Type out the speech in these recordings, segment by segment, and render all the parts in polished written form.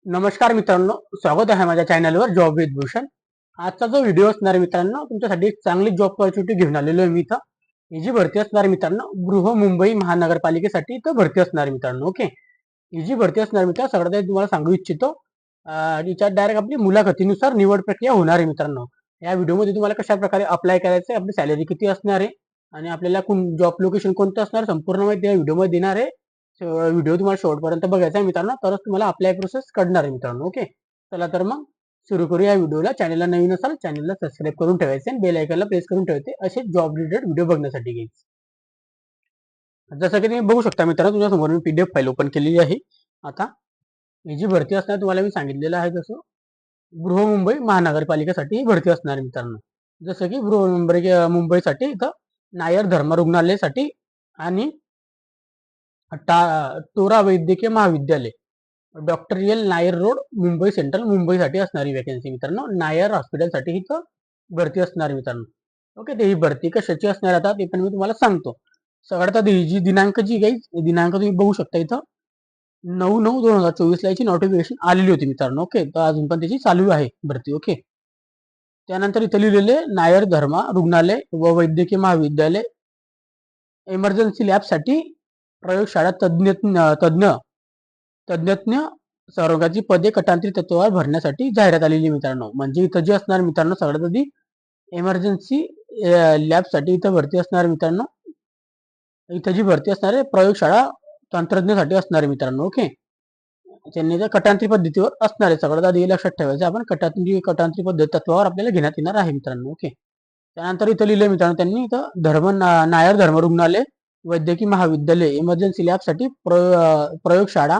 नमस्कार मित्रांनो, स्वागत आहे माझ्या चॅनलवर जॉब विथ भूषण. आजचा जो व्हिडिओ असणार आहे मित्रांनो, तुमच्यासाठी एक चांगली जॉब ऑपॉर्च्युनिटी घेऊन आलेलो आहे मी इथं. ही जी भरती असणार आहे मित्रांनो, गृह मुंबई महानगरपालिकेसाठी इथं भरती असणार आहे मित्रांनो. ओके, ही जी भरती असणार मित्रांनो, सगळ्यात आधी तुम्हाला सांगू इच्छितो, याच्यात डायरेक्ट आपली मुलाखतीनुसार निवड प्रक्रिया होणार आहे मित्रांनो. या व्हिडिओमध्ये तुम्हाला कशा प्रकारे अप्लाय करायचं आहे, आपली सॅलरी किती असणार आहे आणि आपल्याला जॉब लोकेशन कोणतं असणार, संपूर्ण माहिती या व्हिडिओमध्ये देणार आहे. व्हिडिओ तुम्हाला शेवटपर्यंत बघायचा आहे मित्रांनो, तरच तुम्हाला अप्लाय प्रोसेस कळणार आहे मित्रांनो. ओके, चला तर मग सुरू करूया या व्हिडिओला. चॅनलला नवीन असाल चॅनलला सबस्क्राईब करून ठेवायचे आणि बेल आयकॉनला प्रेस करून ठेवायचे असे जॉब रिलेटेड व्हिडिओ बघण्यासाठी घ्यायचे. जसं की तुम्ही बघू शकता मित्रांनो, तुमच्यासमोर मी पीडीएफ फाईल ओपन केलेली आहे. आता ही जी भरती असणार तुम्हाला मी सांगितलेलं आहे तसं बृहमुंबई महानगरपालिकेसाठी ही भरती असणार आहे मित्रांनो. जसं की मुंबईसाठी इथं नायर धर्म रुग्णालयासाठी आणि टोरा वैद्यकीय महाविद्यालय, doctor L Nair road, Mumbai central, मुंबईसाठी असणारी वॅकन्सी मित्रांनो. नायर हॉस्पिटलसाठी इथं भरती असणार मित्रांनो. ओके, ते ही भरती कशाची असणार आता ते पण मी तुम्हाला सांगतो. सगळ्यात आधी जी दिनांक जी काही दिनांक तुम्ही बघू शकता इथं 9/9/2024 ला याची नोटिफिकेशन आलेली होती मित्रांनो. ओके, तर अजून पण त्याची चालू आहे भरती. ओके, त्यानंतर इथं लिहिलेले नायर धर्मा रुग्णालय व वैद्यकीय महाविद्यालय इमर्जन्सी लॅबसाठी प्रयोगशाळा तज्ञ तज्ञज्ञ संरोगाची पदे कटांतरी तत्वावर भरण्यासाठी जाहिरात आलेली मित्रांनो. म्हणजे इथं जे असणार मित्रांनो, सगळ्यात आधी इमर्जन्सी लॅबसाठी इथं भरती असणार मित्रांनो. इथं जी भरती असणार आहे प्रयोगशाळा तंत्रज्ञासाठी असणार आहे मित्रांनो. ओके, त्यांनी त्या कटांतरी पद्धतीवर असणार आहे. सगळ्यात आधी लक्षात ठेवायचं आपण कटांतरी पद्धत तत्वावर आपल्याला घेण्यात येणार आहे मित्रांनो. ओके, त्यानंतर इथं लिहिलंय मित्रांनो त्यांनी इथं नायर धर्म रुग्णालय वैद्यकीय महाविद्यालय इमर्जन्सी लॅबसाठी प्रयोगशाळा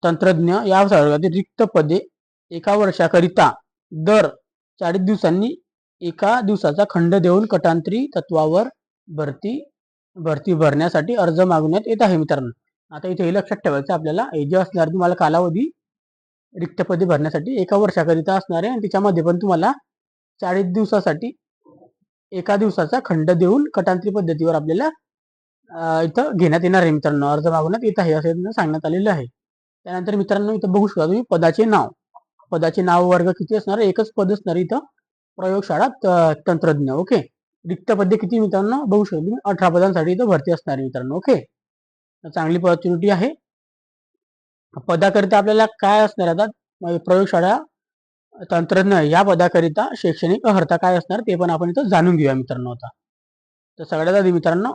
तंत्रज्ञ या वर्गातील रिक्त पदे एका वर्षाकरिता दर 40 दिवसांनी एका दिवसाचा खंड देऊन कटांतरी तत्वावर भरती भरती भरण्यासाठी अर्ज मागवण्यात येत आहे मित्रांनो. आता इथे हे लक्षात ठेवायचं आपल्याला, हे जे असणार तुम्हाला कालावधी रिक्त पदे भरण्यासाठी एका वर्षाकरिता असणार आहे आणि त्याच्यामध्ये पण तुम्हाला 40 दिवसासाठी एका दिवसाचा खंड देऊन कटांतरी पद्धतीवर आपल्याला इथं घेण्यात येणार आहे मित्रांनो, अर्ज मागवण्यात येत आहे असं सांगण्यात आलेलं आहे. त्यानंतर मित्रांनो इथं बघू शकता तुम्ही पदाचे नाव वर्ग किती असणार, एकच पद असणार इथं प्रयोगशाळा तंत्रज्ञ. ओके, रिक्त पदे किती मित्रांनो बघू शकता तुम्ही, 18 पदांसाठी इथं भरती असणार आहे मित्रांनो. ओके, चांगली ऑपॉर्च्युनिटी आहे. पदाकरिता आपल्याला काय असणार आता, प्रयोगशाळा तंत्रज्ञ या पदाकरिता शैक्षणिक अर्हता काय असणार ते पण आपण इथं जाणून घेऊया मित्रांनो. आता तर सगळ्यात आधी मित्रांनो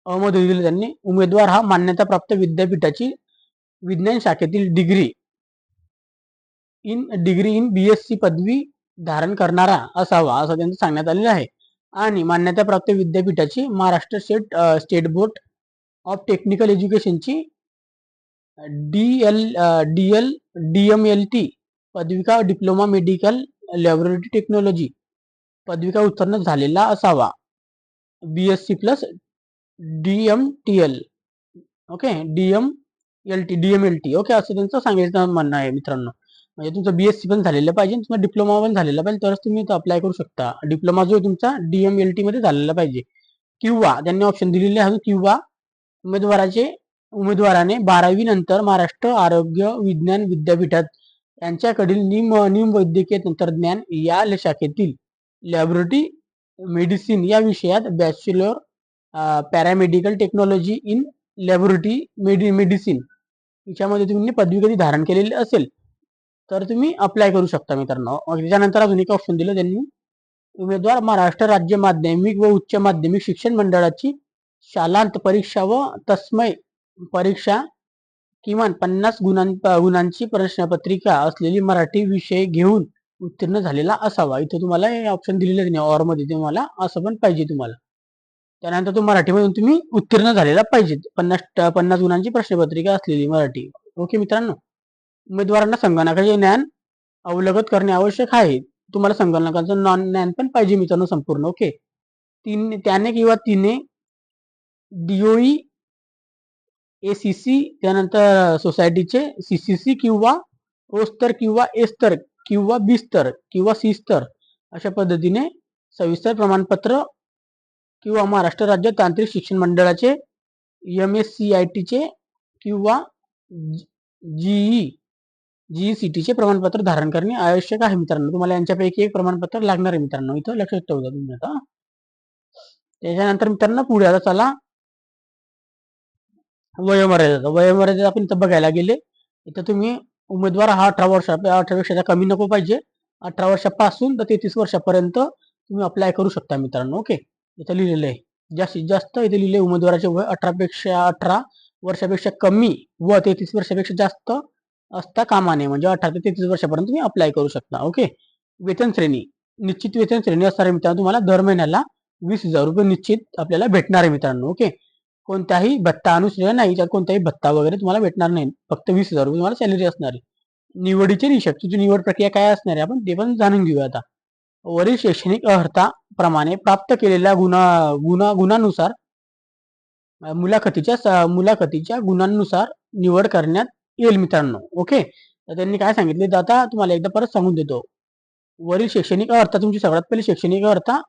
मध्ये दिली त्यांनी, उमेदवार हा मान्यताप्राप्त विद्यापीठाची विज्ञान शाखेतील डिग्री इन BSc पदवी धारण करणारा असावा असं त्यांचं सांगण्यात आलेलं आहे. आणि मान्यताप्राप्त विद्यापीठाची Maharashtra state board of technical एज्युकेशनची DMLT पदविका डिप्लोमा मेडिकल लॅबोरेटरी टेक्नॉलॉजी पदविका उत्तीर्ण झालेला असावा. BSc plus DMTL. Okay, DMLT. Okay, असं त्यांचं सांगायचं म्हणणं आहे मित्रांनो. म्हणजे तुमचं BSc पण झालेलं पाहिजे, तुमचा डिप्लोमा पण झालेला पाहिजे, तरच तुम्ही इथं अप्लाय करू शकता. डिप्लोमा जो तुमचा DMLT मध्ये झालेला पाहिजे, किंवा त्यांनी ऑप्शन दिलेले आहे किंवा उमेदवाराने 12वी नंतर महाराष्ट्र आरोग्य विज्ञान विद्यापीठात यांच्याकडील निम वैद्यकीय तंत्रज्ञान या शाखेतील लॅबोरेटरी मेडिसिन या विषयात bachelor paramedical technology in laboratory medicine याच्यामध्ये तुम्ही पदवी कधी धारण केलेली असेल तर तुम्ही अप्लाय करू शकता मित्रांनो. त्याच्यानंतर अजून एक ऑप्शन दिलं त्यांनी, उमेदवार महाराष्ट्र राज्य माध्यमिक व उच्च माध्यमिक शिक्षण मंडळाची शालांत परीक्षा व तस्मय परीक्षा किमान 50 गुणांची प्रश्नपत्रिका असलेली मराठी विषय घेऊन उत्तीर्ण झालेला असावा. इथे तुम्हाला हे ऑप्शन दिलेले नाही, ऑर मध्ये तुम्हाला असं पण पाहिजे तुम्हाला. त्यानंतर तो मराठीमधून तुम्ही उत्तीर्ण झालेला पाहिजे, 50 गुणांची प्रश्नपत्रिका असलेली मराठी. ओके मित्रांनो, उमेदवारांना संगणकाचे ज्ञान अवलगत करणे आवश्यक आहे. तुम्हाला संगणकाचं ज्ञान पण पाहिजे मित्रांनो संपूर्ण. ओके, त्याने किंवा तिने DOE ACC त्यानंतर सोसायटीचे CCC किंवा O स्तर किंवा A स्तर किंवा B स्तर किंवा C स्तर अशा पद्धतीने सविस्तर प्रमाणपत्र किंवा महाराष्ट्र राज्य तांत्रिक शिक्षण मंडळाचे MSCIT चे किंवा जीईसीटीचे प्रमाणपत्र धारण करणे आवश्यक आहे मित्रांनो. तुम्हाला यांच्यापैकी एक प्रमाणपत्र लागणार आहे मित्रांनो. इथं लक्षात ठेवता तुम्ही आता. त्याच्यानंतर मित्रांनो पुढे आता चला वयोमर्यादा आपण इथं बघायला गेले. इथं तुम्ही उमेदवार हा 18 वर्षाचा कमी नको पाहिजे. 18 वर्षापासून तर 33 वर्षापर्यंत तुम्ही अप्लाय करू शकता मित्रांनो. ओके, इथं लिहिलेलं आहे. जास्तीत जास्त इथे लिहिले उमेदवाराचे वय 18 वर्षापेक्षा कमी व 33 वर्षापेक्षा जास्त असता कामा नये. म्हणजे 18 ते 33 वर्षापर्यंत तुम्ही अप्लाय करू शकता. ओके, वेतन श्रेणी निश्चित वेतन श्रेणी असणारे मित्रांनो तुम्हाला दर महिन्याला 20,000 रुपये निश्चित आपल्याला भेटणार आहे मित्रांनो. ओके, कोणत्याही भत्ता अनुश्रेय नाही, त्यात कोणताही भत्ता वगैरे तुम्हाला भेटणार नाही. फक्त 20,000 रुपये तुम्हाला सॅलरी असणार आहे. निवडीचे निकष, तुझी निवड प्रक्रिया काय असणार आहे आपण ते पण जाणून घेऊया आता. वरील शैक्षणिक अर्हता प्रमाणे प्राप्त केलेल्या गुणानुसार मुलाखतीच्या गुणांनुसार निवड करण्यात येईल मित्रांनो. ओके, तर त्यांनी काय सांगितले तर आता तुम्हाला एकदा परत सांगून देतो. वरील शैक्षणिक अर्हता, तुमची सगळ्यात पहिले शैक्षणिक अर्हता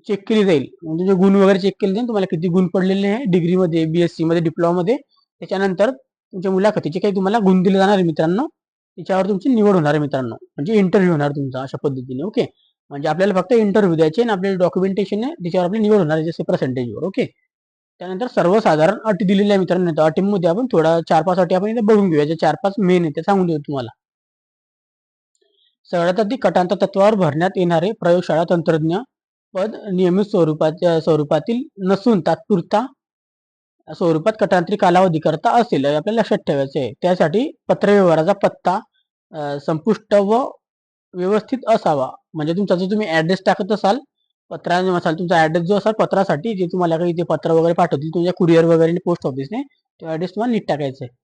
चेक केली जाईल. म्हणजे गुण वगैरे चेक केले जाईल, तुम्हाला किती गुण पडलेले आहे डिग्रीमध्ये, BSc मध्ये, डिप्लोमामध्ये. त्याच्यानंतर तुमच्या मुलाखतीचे काही तुम्हाला गुण दिले जाणार आहे मित्रांनो. त्याच्यावर तुमची निवड होणार आहे मित्रांनो. म्हणजे इंटरव्ह्यू होणार तुमचा अशा पद्धतीने. ओके, म्हणजे आपल्याला फक्त इंटरव्ह्यू द्यायचे आणि आपले डॉक्युमेंटेशन आहे त्याच्यावर आपली निवड होणार आहे, जसे पर्सेंटेजवर. ओके, त्यानंतर सर्वसाधारण अटी दिलेल्या आहे मित्रांनो. अटींमध्ये आपण थोडा 4-5 अटी आपण इथे बघून घेऊया. जे 4-5 मेन आहे ते सांगून देऊ तुम्हाला. सगळ्यात आधी कटांत तत्वावर भरण्यात येणारे प्रयोगशाळा तंत्रज्ञ पद नियमित स्वरूपातील नसून तात्पुरता स्वरूपात कटांतरी कालावधी करता असेल, आपल्याला लक्षात ठेवायचे आहे. त्यासाठी पत्रव्यवहाराचा पत्ता संपुष्ट व व्यवस्थित असावा. म्हणजे तुमचा जो तुम्ही ऍड्रेस टाकत असाल पत्रानुसार, तुमचा ऍड्रेस जो असाल पत्रासाठी, जे तुम्हाला काही ते पत्र वगैरे पाठवतील तुमच्या कुरिअर वगैरे पोस्ट ऑफिसने, तो ऍड्रेस तुम्हाला नीट टाकायचा आहे.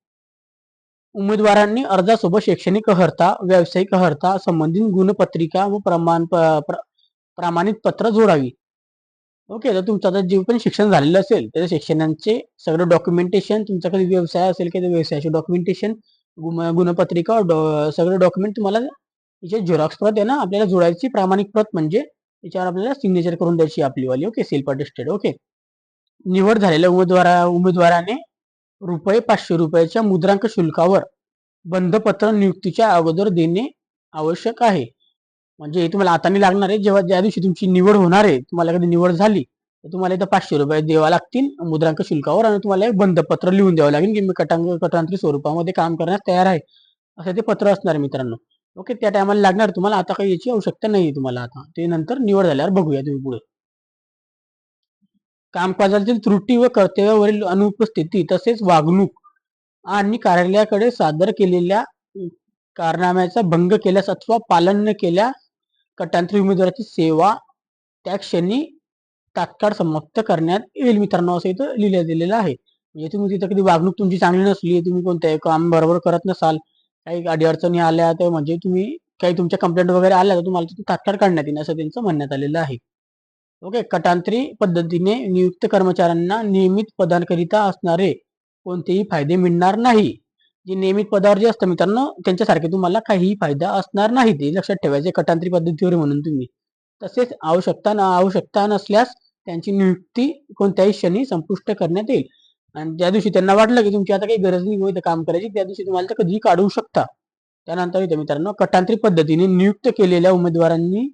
उमेदवारांनी अर्जासोबत शैक्षणिक अर्हता, व्यावसायिक अर्हता, संबंधित गुणपत्रिका व प्रमाणित पत्र जोडावी. ओके, तर तुमचं आता जे पण शिक्षण झालेलं असेल त्या शिक्षणांचे सगळं डॉक्युमेंटेशन, तुमचा कधी व्यवसाय असेल की व्यवसायाचे डॉक्युमेंटेशन, गुणपत्रिका, सगळं डॉक्युमेंट तुम्हाला तिचे झेरॉक्स प्रत आहे ना आपल्याला जोडायची. प्रामाणिक प्रत म्हणजे त्याच्यावर आपल्याला सिग्नेचर करून द्यायची आपलीवाली. Okay, self attested. ओके, निवड झालेल्या उमेदवाराने ₹500 मुद्रांक शुल्कावर बंधपत्र नियुक्तीच्या अगोदर देणे आवश्यक आहे. म्हणजे तुम्हाला आता नाही लागणार आहे. जेव्हा ज्या दिवशी तुमची निवड होणार आहे, तुम्हाला कधी निवड झाली तर तुम्हाला इथं ₹500 द्यावा लागतील मुद्रांक शुल्कावर, आणि तुम्हाला एक बंधपत्र लिहून द्यावं लागेल की मी कटांतरी स्वरूपामध्ये काम करण्यास तयार आहे, असं ते पत्र असणार मित्रांनो. ओके, त्या टायमाला लागणार तुम्हाला. आता काही याची आवश्यकता नाही तुम्हाला. आता ते नंतर निवड झाल्यावर बघूया तुम्ही पुढे. कामकाजातील त्रुटी व कर्तव्यावरील अनुपस्थिती तसेच वागणूक आणि कार्यालयाकडे सादर केलेल्या कारनाम्याचा भंग केल्यास अथवा पालन न केल्या कटांतरी उमेदवाराची सेवा त्या क्षणी तात्काळ समाप्त करण्यात येईल मित्रांनो, असं इथं लिहिलं दिलेलं आहे. म्हणजे तुम्ही तिथं कधी वागणूक तुमची चांगली नसली, तुम्ही कोणत्याही काम बरोबर करत नसाल, काही अडीअडचणी आल्या तर म्हणजे तुम्ही काही तुमच्या कंप्लेंट वगैरे आल्या तर तुम्हाला तात्काळ काढण्यात येईल, असं त्यांचं म्हणण्यात आलेलं आहे. ओके, कटांतरी पद्धतीने नियुक्त कर्मचाऱ्यांना नियमित पदांकरिता असणारे कोणतेही फायदे मिळणार नाही. जे नियमित पदावर जे असतं मित्रांनो त्यांच्यासारखे तुम्हाला काहीही फायदा असणार नाही, ते लक्षात ठेवायचे कटांतरी पद्धतीवर म्हणून तुम्ही. तसेच आवश्यकता नसल्यास त्यांची नियुक्ती कोणत्याही क्षणी संपुष्ट करण्यात येईल. आणि ज्या दिवशी त्यांना वाटलं की तुमची आता काही गरज नाही होईल काम करायची, त्या दिवशी तुम्हाला तर कधीही काढू शकता. त्यानंतर इथे मित्रांनो कटांतरी पद्धतीने नियुक्त केलेल्या उमेदवारांनी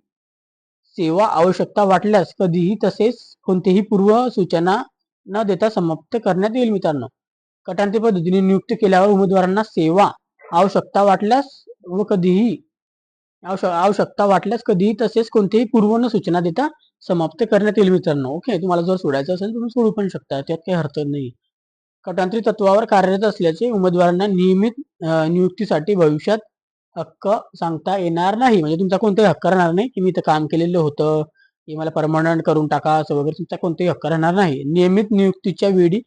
सेवा आवश्यकता वाटल्यास कधीही तसेच कोणतीही पूर्व सूचना न देता समाप्त करण्यात येईल मित्रांनो. कटांतरी पद्धतीने नियुक्त केल्यावर उमेदवारांना सेवा आवश्यकता वाटल्यास कधीही तसेच कोणतीही पूर्व न सूचना देता समाप्त करण्यात येईल मित्रांनो. ओके, तुम्हाला जर सोडायचं असेल तुम्ही सोडू पण शकता, त्यात काही अर्थ नाही. कटांतरी तत्वावर कार्यरत असल्याचे उमेदवारांना नियमित नियुक्तीसाठी भविष्यात हक्क सांगता येणार नाही. म्हणजे तुमचा कोणताही हक्क राहणार नाही की मी इथं काम केलेलं होतं की मला परमनंट करून टाका असं वगैरे, तुमचा कोणताही हक्क राहणार नाही. नियमित नियुक्तीच्या वेळी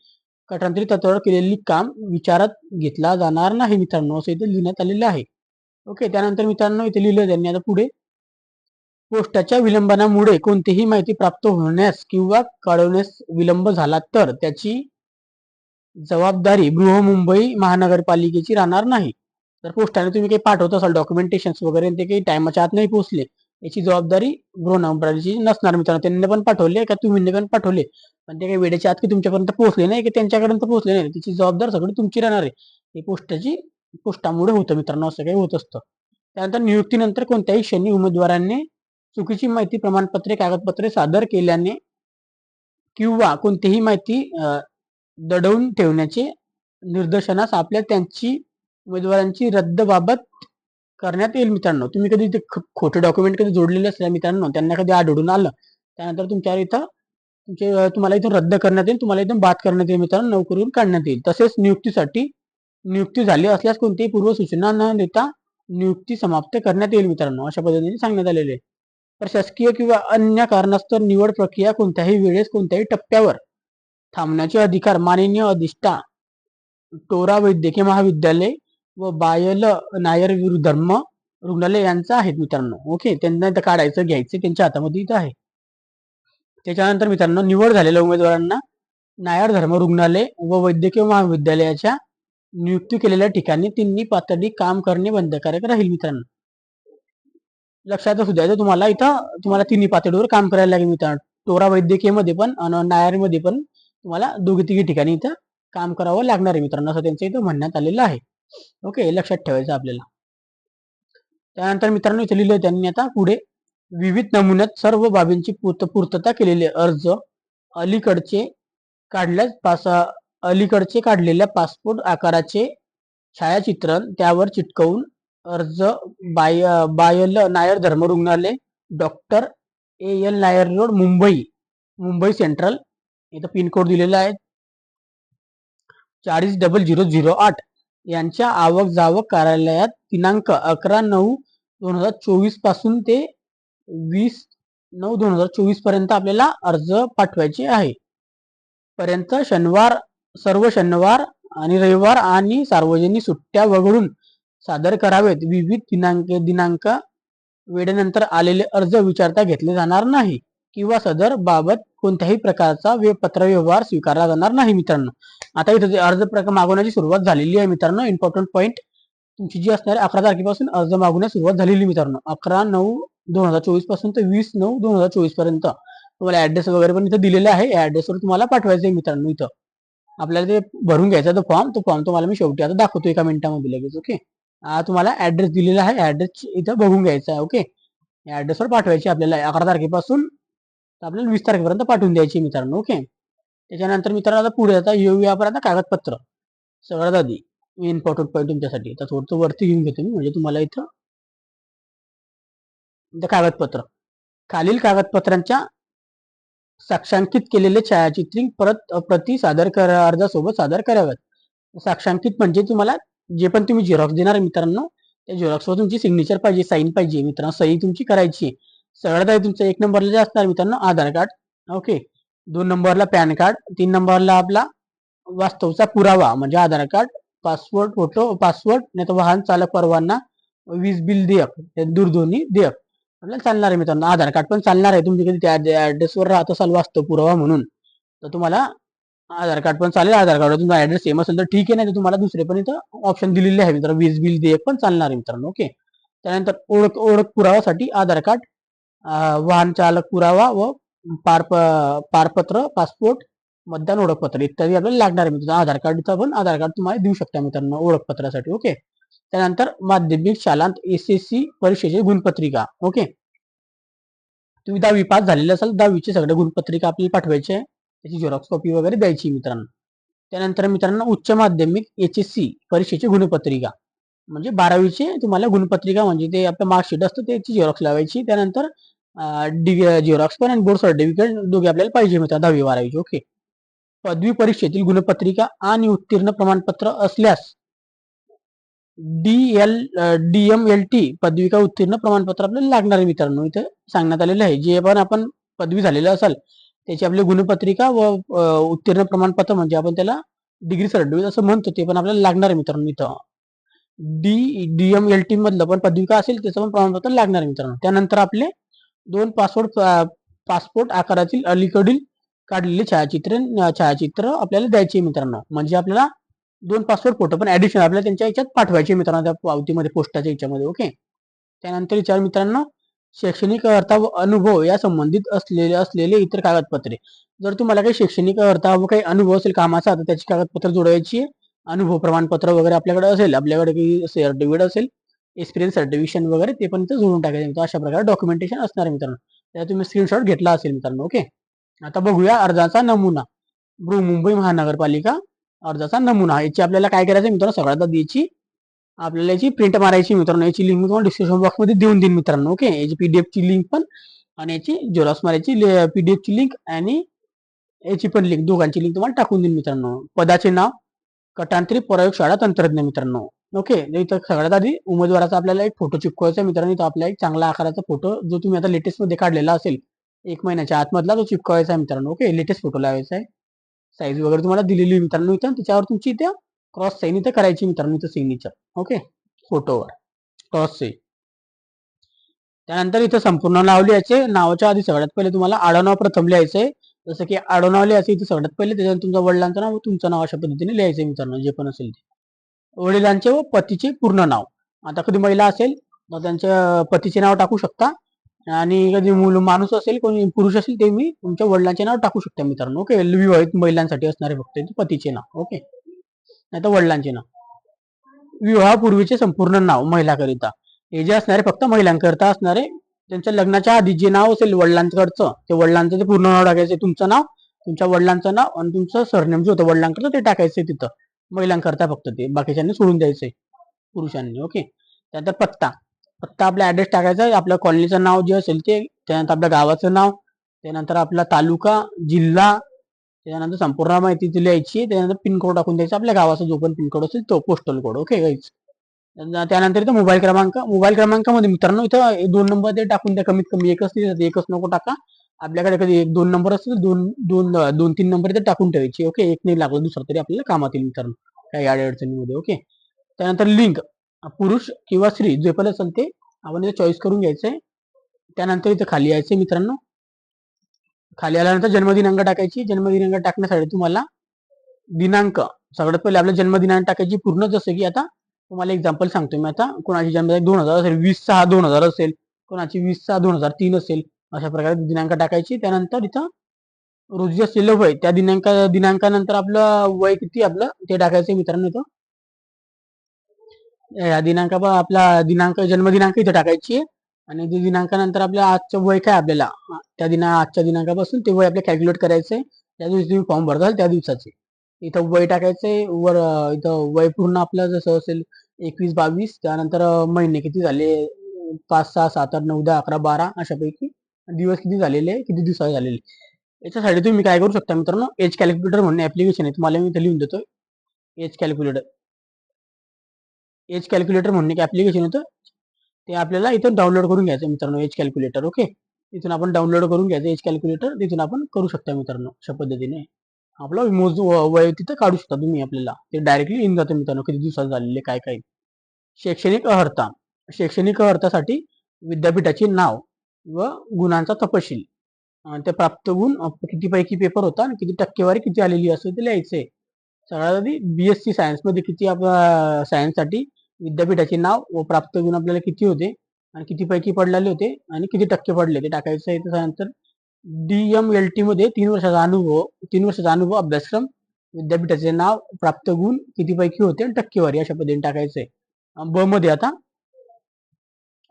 कटांतरी तत्वावर केलेली काम विचारात घेतला जाणार नाही मित्रांनो, असं इथे लिहिण्यात आलेलं आहे. ओके, त्यानंतर मित्रांनो इथे लिहिलं त्यांनी आता पुढे, पोस्टाच्या विलंबनामुळे कोणतीही माहिती प्राप्त होण्यास किंवा कळवण्यास विलंब झाला तर त्याची जबाबदारी बृहन्मुंबई महानगरपालिकेची राहणार नाही. तर पोस्टाने तुम्ही काही पाठवत असाल डॉक्युमेंटेशन वगैरे, ते काही टायमाच्या आत नाही पोहोचले, याची जबाबदारी बृहन्मुंबईची नसणार मित्रांनो. त्यांनी पण पाठवले का तुम्ही पण पाठवले, पण ते काही वेळेच्या आत की तुमच्यापर्यंत पोहोचले नाही की त्यांच्यापर्यंत पोहोचले नाही, त्याची जबाबदार सगळी तुमची राहणार आहे, ही पोस्टाची पोस्टामुळे होतं मित्रांनो, असं काही होत असतं. त्यानंतर नियुक्तीनंतर कोणत्याही क्षणी उमेदवारांनी चुकीची माहिती, प्रमाणपत्रे, कागदपत्रे सादर केल्याने किंवा कोणतीही माहिती दडवून ठेवण्याचे निदर्शनास आपल्या त्यांची उमेदवारांची रद्दबाबत करण्यात येईल मित्रांनो. तुम्ही कधी ते खोटे डॉक्युमेंट कधी जोडलेले असल्या मित्रांनो, त्यांना कधी आढळून आलं, त्यानंतर तुमच्यावर इथं तुम्हाला इथं रद्द करण्यात येईल, तुम्हाला इथं बाद करण्यात येईल मित्रांनो, नोकरीवरून काढण्यात येईल. तसेच नियुक्ती झाली असल्यास कोणतीही पूर्वसूचना न देता नियुक्ती समाप्त करण्यात येईल मित्रांनो, अशा पद्धतीने सांगण्यात आलेले आहे. प्रशासकीय किंवा अन्य कारणास्तव निवड प्रक्रिया कोणत्याही वेळेस कोणत्याही टप्प्यावर थांबण्याचे अधिकार माननीय अधिष्ठा टोरा वैद्यकीय महाविद्यालय व बायल नायर धर्म रुग्णालय यांचा आहेत मित्रांनो. ओके, त्यांना इथं काढायचं घ्यायचं त्यांच्या हातामध्ये इथं आहे. त्याच्यानंतर मित्रांनो, निवड झालेल्या उमेदवारांना नायर धर्म रुग्णालय व वैद्यकीय महाविद्यालयाच्या नियुक्ती केलेल्या ठिकाणी तिन्ही पातळी काम करणे बंधनकारक राहील मित्रांनो. लक्षात असू द्या, तुम्हाला इथं तुम्हाला तिन्ही पातळीवर काम करायला लागेल मित्रांनो. टोरा वैद्यकीय मध्ये पण आणि नायर मध्ये पण तुम्हाला दोघी तिघी ठिकाणी इथं काम करावं लागणार आहे मित्रांनो, असं त्यांचं इथं म्हणण्यात आलेलं आहे. ओके, लक्षात ठेवायचं आपल्याला. त्यानंतर मित्रांनो इथे लिहिलं त्यांनी आता पुढे, विविध नमुन्यात सर्व बाबींची पूर्तता केलेले अर्ज अलीकडचे काढलेल्या पासपोर्ट आकाराचे छायाचित्रण त्यावर चिटकवून अर्ज बायल नायर धर्म रुग्णालय, doctor A.L. Nair road, Mumbai central, इथं पिनकोड दिलेला आहे 400008 यांच्या आवक जावक कार्यालयात दिनांक 11/9/2024 पासून ते 20/9/2024 पर्यंत आपल्याला अर्ज पाठवायचे आहे. पर्यंत सर्व शनिवार आणि रविवार आणि सार्वजनिक सुट्ट्या वगळून सादर करावेत. विविध दिनांक वेळेनंतर आलेले अर्ज विचारता घेतले जाणार नाही किंवा सदर बाबत कोणत्याही प्रकारचा पत्रव्यवहार स्वीकारला जाणार नाही मित्रांनो. आता इथे अर्ज मागवण्याची सुरुवात झालेली आहे मित्रांनो. इम्पॉर्टंट पॉईंट तुमची जी असणार 11 तारखेपासून अर्ज मागवण्यास सुरुवात झालेली मित्रांनो. 11/9/2024 पासून ते 20/9/2024 पर्यंत तुम्हाला ऍड्रेस वगैरे पण इथं दिलेला आहे. या ऍड्रेसवर तुम्हाला पाठवायचं आहे मित्रांनो. इथं आपल्याला ते भरून घ्यायचा तो फॉर्म तुम्हाला मी शेवटी आता दाखवतो एका मिनिटामध्ये लगेच. ओके, तुम्हाला ऍड्रेस दिलेला आहे, ऍड्रेस इथं बघून घ्यायचा आहे. ओके, या ऍड्रेसवर पाठवायची आपल्याला 11 तारखेपासून आपल्याला 20 तारखेपर्यंत पाठवून द्यायची मित्रांनो. ओके, त्याच्यानंतर मित्रांनो आता पुढे आता येऊया आपण आता कागदपत्र. सगळ्यात आधी इम्पॉर्टंट पॉईंट तुमच्यासाठी आता थोडं वरती घेऊन घेतो मी, म्हणजे तुम्हाला इथं कागदपत्र, खालील कागदपत्रांच्या साक्षांकित केलेले छायाचित्रित प्रती अर्जासोबत सादर कराव्यात. साक्षांकित म्हणजे तुम्हाला जे पण तुम्ही झेरॉक्स देणार मित्रांनो, त्या झेरॉक्सवर तुमची सिग्नेचर पाहिजे, साईन पाहिजे मित्रांनो, सही तुमची करायची. सगळ्यात आधी तुमचं 1 नंबरला जे असणार मित्रांनो आधार कार्ड. ओके, 2 नंबरला पॅन कार्ड, 3 नंबरला आपला वास्तवचा पुरावा म्हणजे आधार कार्ड, पासपोर्ट फोटो, नाही तर वाहन चालक परवाना, वीज बिल देयक, दूरध्वनी देयक आपल्याला चालणार आहे मित्रांनो. आधार कार्ड पण चालणार आहे, तुम्ही कधी त्या ऍड्रेसवर राहत असाल वास्तव पुरावा म्हणून, तर तुम्हाला आधार कार्ड पण चालेल. आधार कार्डवर तुमचा ऍड्रेस सेम असेल तर ठीक आहे, नाही तर तुम्हाला दुसरे पण इथं ऑप्शन दिलेले आहे मित्रांनो. वीज बिल देयक पण चालणार आहे मित्रांनो. ओके, त्यानंतर ओळख पुरावासाठी आधार कार्ड, वाहन चालक पुरावा व पारपत्र, पासपोर्ट, मतदान ओळखपत्र इत्यादी आपल्याला लागणार आहे मित्रांनो. आधार कार्ड तुम्हाला देऊ शकता मित्रांनो ओळखपत्रासाठी. ओके, त्यानंतर माध्यमिक शालांत SSC परीक्षेची गुणपत्रिका. ओके, तुम्ही 10वी पास झालेले असाल 10वीची सगळ्या गुणपत्रिका आपल्याला पाठवायची आहे, त्याची झेरॉक्स कॉपी वगैरे द्यायची मित्रांनो. त्यानंतर मित्रांनो उच्च माध्यमिक HSC परीक्षेची गुणपत्रिका म्हणजे 12वीचे तुम्हाला गुणपत्रिका म्हणजे ते आपलं मार्कशीट असतं त्याची झेरॉक्स लावायची. त्यानंतर झेरॉक्स पण आणि बोर्ड सर्टिफिकेट दोघे आपल्याला पाहिजे मित्रांनो 10वी 12वीचे. ओके, पदवी परीक्षेतील गुणपत्रिका आणि उत्तीर्ण प्रमाणपत्र असल्यास DMLT पदविका उत्तीर्ण प्रमाणपत्र आपल्याला लागणार आहे मित्रांनो. इथे सांगण्यात आलेलं आहे जे पण आपण पदवी झालेलं असेल त्याची आपली गुणपत्रिका व उत्तीर्ण प्रमाणपत्र म्हणजे आपण त्याला डिग्री सर्टिफिकेट असं म्हणतो ते पण आपल्याला लागणार आहे मित्रांनो. इथं DMLT मधलं पण पदविका असेल त्याचं पण प्रमाणपत्र लागणार आहे मित्रांनो. त्यानंतर आपले 2 पासपोर्ट आकारातील अलीकडील काढलेले छायाचित्र आपल्याला द्यायचे मित्रांनो. म्हणजे आपल्याला 2 पासपोर्ट फोटो पण ऍडिशनल आपल्याला त्यांच्या याच्यात पाठवायचे मित्रांनो त्या पावतीमध्ये पोस्टाच्या याच्यामध्ये. ओके, त्यानंतर विचार मित्रांनो शैक्षणिक अर्हता व अनुभव या संबंधित असलेले इतर कागदपत्रे. जर तुम्हाला काही शैक्षणिक अर्हता व काही अनुभव असेल कामाचा तर त्याची कागदपत्र जोडायची अनुभव प्रमाणपत्र वगैरे आपल्याकडे असेल, आपल्याकडे काही सर्टिफिकेट असेल, एक्सपिरियन्स सर्टिफिकेशन वगैरे ते पण इथं जोडून टाकायचं मित्रांनो. अशा प्रकारे डॉक्युमेंटेशन असणार आहे मित्रांनो. त्याचा तुम्ही स्क्रीनशॉट घेतला असेल मित्रांनो. ओके. आता बघूया अर्जाचा नमुना. मुंबई महानगरपालिका अर्जाचा नमुना. याची आपल्याला काय करायचं मित्रांनो, सगळ्यात आधी याची आपल्याला याची प्रिंट मारायची मित्रांनो. याची लिंक तुम्हाला डिस्क्रिप्शन बॉक्समध्ये देऊन देईन मित्रांनो. ओके. याची पीडीएफची लिंक पण आणि याची झेरॉक्स मारायची पीडीएफची लिंक आणि याची पण लिंक, दोघांची लिंक तुम्हाला टाकून देईन मित्रांनो. पदाचे नाव कटांतरी प्रयोगशाळा तंत्रज्ञ मित्रांनो. ओके. इथं सगळ्यात आधी उमेदवाराचा आपल्याला एक फोटो चिपकवायचा मित्रांनो. इथं आपला एक चांगला आकाराचा फोटो जो तुम्ही आता लेटेस्ट मध्ये काढलेला असेल 1 महिन्याच्या आतमधला तो चिपकवायचा आहे मित्रांनो. ओके. लेटेस्ट फोटो लावायचा आहे. साईज वगैरे तुम्हाला दिलेली मित्रांनो इथं. त्याच्यावर तुमची इथं क्रॉस साईन इथं करायची मित्रांनो, इथं सिग्नेचर. ओके. फोटोवर क्रॉस साईन. त्यानंतर इथं संपूर्ण नाव लिहायचे. नावाच्या आधी सगळ्यात पहिले तुम्हाला आडनाव प्रथम लिहायचंय. जसं की आडनाव लिहायचं इथं सगळ्यात पहिले, त्याच्यानंतर तुमच्या वडिलांचं नाव, तुमचं नाव अशा पद्धतीने लिहायचं मित्रांनो, जे पण असेल ते. वडिलांचे व पतीचे पूर्ण नाव. आता कधी महिला असेल तर त्यांच्या पतीचे नाव टाकू शकता आणि कधी माणूस असेल, कोणी पुरुष असेल, ते मी तुमच्या वडिलांचे नाव टाकू शकता मित्रांनो. ओके. विवाहित महिलांसाठी असणारे फक्त पतीचे नाव. ओके. नाही तर वडिलांचे नाव. विवाहापूर्वीचे संपूर्ण नाव महिलाकरिता. हे जे असणारे फक्त महिलांकरिता असणारे, त्यांच्या लग्नाच्या आधी जे नाव असेल वडिलांकडचं, ते वडिलांचं ते पूर्ण नाव टाकायचं. तुमचं नाव, तुमच्या वडिलांचं नाव आणि तुमचं सरनेम जे होतं वडिलांकडचं ते टाकायचं तिथं. महिलांकरता फक्त ते, बाकीच्यांनी सोडून द्यायचंय पुरुषांनी. ओके. त्यानंतर पत्ता. पत्ता आपला ऍड्रेस टाकायचा आहे. आपल्या कॉलनीचं नाव जे असेल ते, त्यानंतर आपल्या गावाचं नाव, त्यानंतर आपला तालुका, जिल्हा, त्यानंतर संपूर्ण माहिती ती लिहायची. त्यानंतर पिनकोड टाकून द्यायचा, आपल्या गावाचा जो पण पिनकोड असेल तो, पोस्टल कोड. Okay guys. त्यानंतर इथं मोबाईल क्रमांक. मोबाईल क्रमांकामध्ये मित्रांनो इथं 2 नंबर ते टाकून द्या. कमीत कमी एकच नाही, एकच नको टाका. आपल्याकडे कधी 1-2 नंबर असतील, 2-3 नंबर इथे टाकून ठेवायचे. ओके. एक नाही लागला दुसरा तरी आपल्याला कामात येईल मित्रांनो, काही अडचणीमध्ये. ओके. त्यानंतर लिंग, पुरुष किंवा स्त्री जे पण असेल ते आपण इथे चॉईस करून घ्यायचंय. त्यानंतर इथं खाली यायचंय मित्रांनो. खाली आल्यानंतर जन्मदिनांक टाकायची. जन्मदिनांक टाकण्यासाठी तुम्हाला दिनांक, सगळ्यात पहिले आपला जन्मदिनांक टाकायची पूर्ण. जसं की आता तुम्हाला एक्झाम्पल सांगतो मी. आता कोणाची जन्मतारीख 2000 असेल, 20/6/2000 असेल, कोणाची 20/6/2003 असेल, अशा प्रकारे दिनांक टाकायची. त्यानंतर इथं रोजी असलेलं वय, त्या दिनांकानंतर आपलं वय किती आपलं ते टाकायचं मित्रांनो. इथं या दिनांक आपला दिनांक, जन्मदिनांक इथं टाकायची आणि दिनांकानंतर आपल्या आजचं वय काय आपल्याला, आजच्या दिनांकापासून ते वय आपल्याला कॅल्क्युलेट करायचंय. त्या दिवशी तुम्ही फॉर्म भरताल त्या दिवसाचे इथं वय टाकायचंय. वर इथं वय पूर्ण आपलं जसं असेल 21-22. त्यानंतर महिने किती झाले, 5-6-7-8-9-10-11-12 अशापैकी दिवस किती झालेले, किती दिवसाचे झालेले. याच्यासाठी तुम्ही काय करू शकता मित्रांनो, एज कॅल्क्युलेटर म्हणून ऍप्लिकेशन आहे, तुम्हाला मी इथे लिहून देतो. Age calculator. एज कॅल्क्युलेटर म्हणून एक ऍप्लिकेशन होतं, ते आपल्याला इथून डाउनलोड करून घ्यायचं मित्रांनो. Age calculator. ओके. इथून आपण डाउनलोड करून घ्यायचं एज कॅल्क्युलेटर. तिथून आपण करू शकता मित्रांनो अशा पद्धतीने. आपलं वय तिथं काढू शकता तुम्ही. आपल्याला ते डायरेक्टली येऊन जातं मित्रांनो, किती दिवसात झालेले काय काय. शैक्षणिक अर्हता. शैक्षणिक अर्हतासाठी विद्यापीठाचे नाव व गुणांचा तपशील, ते प्राप्त गुण, किती पैकी पेपर होता आणि किती टक्केवारी किती आलेली असेल ते लिहायचंय. सगळ्यात आधी बीएससी सायन्स मध्ये किती आपला सायन्ससाठी विद्यापीठाचे नाव व प्राप्त गुण आपल्याला किती होते आणि किती पैकी पडलेले होते आणि किती टक्के पडले ते टाकायचं आहे. त्यानंतर DMLT मध्ये 3 वर्षाचा अनुभव अभ्यासक्रम, विद्यापीठाचे नाव, प्राप्त गुण, किती पैकी होते आणि टक्केवारी अशा पद्धतीने टाकायचंय. ब मध्ये आता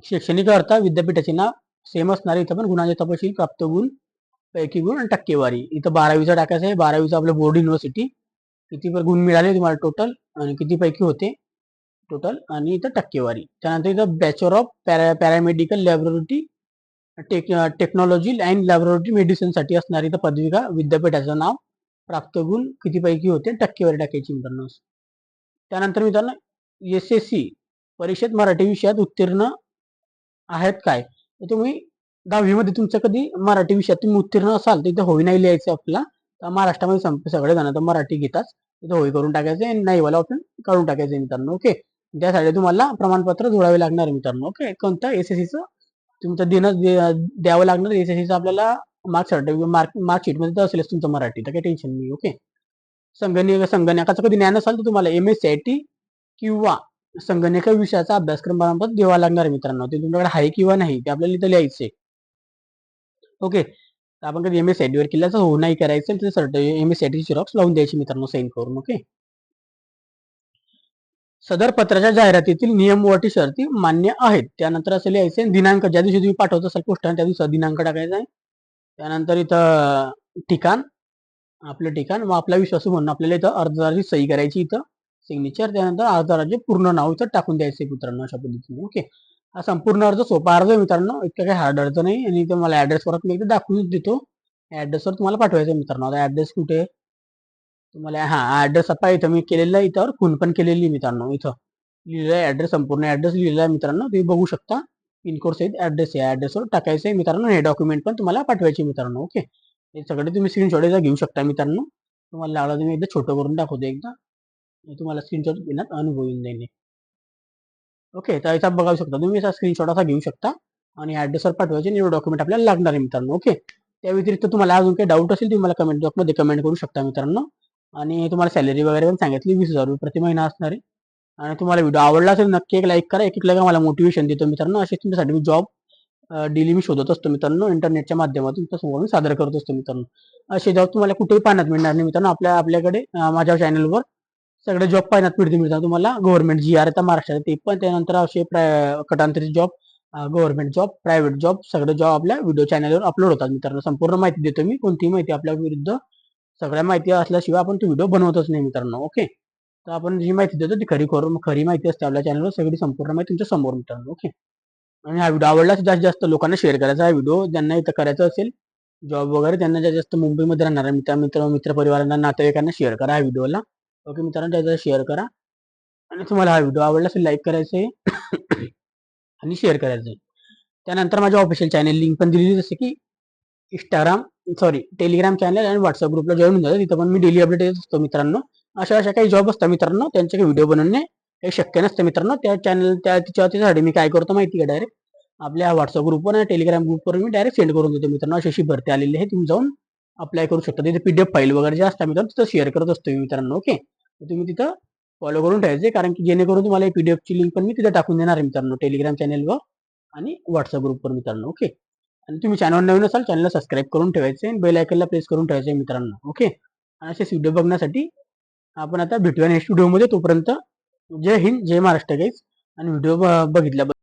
शैक्षणिक अर्थ, विद्यापीठाचे नाव सेम असणार, इथं पण गुणांचे तपशील, प्राप्त गुण, पैकी गुण आणि टक्केवारी. इथं 12वीचा टाकायचं आहे. 12वीचा आपलं बोर्ड युनिव्हर्सिटी, किती गुण मिळाले तुम्हाला टोटल आणि किती पैकी होते टोटल, आणि इथं टक्केवारी. त्यानंतर इथं bachelor of paramedical laboratory technology and laboratory medicine साठी असणारी इथं पदविका, विद्यापीठाचं नाव, प्राप्त गुण, किती पैकी होते, टक्केवारी टाकायची मित्रांनो. त्यानंतर मित्रांनो SSC परीक्षेत मराठी विषयात उत्तीर्ण आहेत काय, तर तुम्ही 10वी मध्ये तुमचं कधी मराठी विषयात तुम्ही उत्तीर्ण असाल तर इथं होई नाही लिहायचं आपल्याला. तर महाराष्ट्रामध्ये सगळे जण तर मराठी घेतात, इथं होई करून टाकायचं, नाही वाला ऑप्शन काढून टाकायचं मित्रांनो. ओके. त्यासाठी तुम्हाला प्रमाणपत्र जोडावे लागणार मित्रांनो. ओके. कोणतं SSCचं तुमचं द्यावं लागणार. SSCचं आपल्याला मार्क सर्टिफिकेट मार्कशीट मध्ये असेलच तुमचं मराठी, तर काही टेन्शन नाही. ओके. संगणकाचं कधी ज्ञान असाल तर तुम्हाला MSCIT किंवा संगणक विषयाचा अभ्यासक्रम प्रमाणपत्र द्यावा लागणार मित्रांनो. ते तुमच्याकडे आहे किंवा नाही ते आपल्याला इथं लिहायचंय. ओके. तर आपण कधी MSCIT वर केल्याचं हो नाही करायचं, MSCIT ची झेरॉक्स लावून द्यायची मित्रांनो, साईन करून. ओके. सदर पत्राच्या जाहिरातीतील नियम व अटी शर्ती मान्य आहेत. त्यानंतर असं लिहायचं दिनांक, ज्या दिवशी तुम्ही पाठवत असाल पोस्टाने त्या दिवशी दिनांक टाकायचा आहे. त्यानंतर इथं ठिकाण, आपलं ठिकाण, मग आपला विश्वासू म्हणून आपल्याला इथं अर्जदाराची सही करायची, इथं सिग्नेचर, त्यानंतर अर्जदाराचे पूर्ण नाव इथं टाकून द्यायचे मित्रांनो, अशा पद्धतीने. ओके, हा संपूर्ण अर्ज सोपा अर्ज आहे मित्रांनो, इतकं काही हार्ड अर्ज नाही. आणि इथं मला ऍड्रेस परत मी एकदा दाखवून देतो. ऍड्रेसवर तुम्हाला पाठवायचं मित्रांनो. आता ऍड्रेस कुठे आहे तुम्हाला, हा ऍड्रेस आता इथं मी केलेला आहे, इथं खून पण केलेली मित्रांनो. इथं लिहिलेला आहे ऍड्रेस, संपूर्ण ऍड्रेस लिहिलेला आहे मित्रांनो, तुम्ही बघू शकता. पिनकोड सहित ऍड्रेस, या ऍड्रेसवर टाकायचं आहे मित्रांनो. हे डॉक्युमेंट पण तुम्हाला पाठवायचे मित्रांनो. ओके, हे सगळे तुम्ही स्क्रीनशॉट एकदा घेऊ शकता मित्रांनो. तुम्हाला लागला तुम्ही एकदा छोटं करून दाखवतो एकदा, तुम्हाला स्क्रीनशॉट घेण्यात अनुभव येऊन जाईल. ओके, तर इथं बघू शकता तुम्ही, असा स्क्रीनशॉट असा घेऊ शकता आणि ऍड्रेसवर पाठवायचे आणि डॉक्युमेंट आपल्याला लागणार आहे मित्रांनो. ओके, त्या व्यतिरिक्त तुम्हाला अजून काही डाऊट असेल तुम्ही मला कमेंट बॉक्समध्ये कमेंट करू शकता मित्रांनो. आणि तुम्हाला सॅलरी वगैरे पण सांगितली 20,000 रुपये प्रति महिना असणार आहे. आणि तुम्हाला व्हिडिओ आवडला असेल नक्की एक लाईक करा. एक लाईक मला मोटिवेशन देतो मित्रांनो. असे तुमच्यासाठी मी जॉब डेली मी शोधत असतो मित्रांनो, इंटरनेटच्या माध्यमातून समोर मी सादर करत असतो मित्रांनो. असे जॉब तुम्हाला कुठेही पाहण्यात मिळणार नाही मित्रांनो. आपल्याकडे माझ्या चॅनलवर सगळे जॉब पाहण्यात मिळते मित्रांनो तुम्हाला. गव्हर्नमेंट जी आर आता महाराष्ट्रात ते पण, त्यानंतर असे कटांतरित job, government job, private job, सगळे जॉब आपल्या व्हिडिओ चॅनलवर अपलोड होतात मित्रांनो. संपूर्ण माहिती देतो मी, कोणतीही माहिती आपल्या विरुद्ध सगळ्या माहिती असल्याशिवाय आपण तो व्हिडिओ बनवतच नाही मित्रांनो. ओके, तर आपण जी माहिती देतो ती खरी माहिती असते आपल्या चॅनलवर, सगळी संपूर्ण माहिती तुमच्या समोर मित्रांनो. ओके, आणि हा व्हिडिओ आवडला जास्तीत जास्त लोकांना शेअर करायचा. हा व्हिडिओ ज्यांना इथं करायचं असेल जॉब वगैरे, त्यांना जास्तीत जास्त मुंबईमध्ये राहणाऱ्या मित्र परिवारांना, नातेवाईकांना शेअर करा ह्या व्हिडिओला. ओके मित्रांनो, त्याचा शेअर करा. आणि तुम्हाला हा व्हिडिओ आवडला असेल लाईक करायचं आहे आणि शेअर करायचं आहे. त्यानंतर माझ्या ऑफिशियल चॅनल लिंक पण दिलेली, जसे की टेलिग्राम चॅनल आणि व्हॉट्सअप ग्रुपला जॉईन होऊन जातं. तिथं पण मी डेली अपडेट येत असतो मित्रांनो. अशा काही जॉब असतात मित्रांनो, त्यांचे काही व्हिडिओ बनवणे हे शक्य नसतं मित्रांनो. त्या चॅनल त्याच्यासाठी मी काय करतो माहिती आहे, डायरेक्ट आपल्या व्हॉट्सअप ग्रुपवर आणि टेलिग्राम ग्रुपवर मी डायरेक्ट सेंड करून देतो मित्रांनो. अशी भरती आलेली आहे, तुम्ही जाऊन अप्लाय करू शकता. तिथे पीडीएफ फाईल वगैरे जे असतात मित्रांनो तिथं शेअर करत असतो मित्रांनो. ओके, तुम्ही तिथं फॉलो करून ठेवायचे, कारण की जेणेकरून तुम्हाला पीडीएफची लिंक पण मी तिथे टाकून देणार आहे मित्रांनो, टेलिग्राम चॅनलवर आणि व्हॉट्सअप ग्रुपवर मित्रांनो. ओके, आणि तुम्ही चॅनल नवीन असाल चॅनलला सबस्क्राईब करून ठेवायचे आणि बेल आयकनला प्रेस करून ठेवायचे मित्रांनो. ओके, आणि असेच व्हिडिओ बघण्यासाठी आपण आता भेटूया नेक्स्ट व्हिडिओमध्ये. तोपर्यंत जय हिंद, जय महाराष्ट्र गाईज. आणि व्हिडिओ बघितल्याबद्दल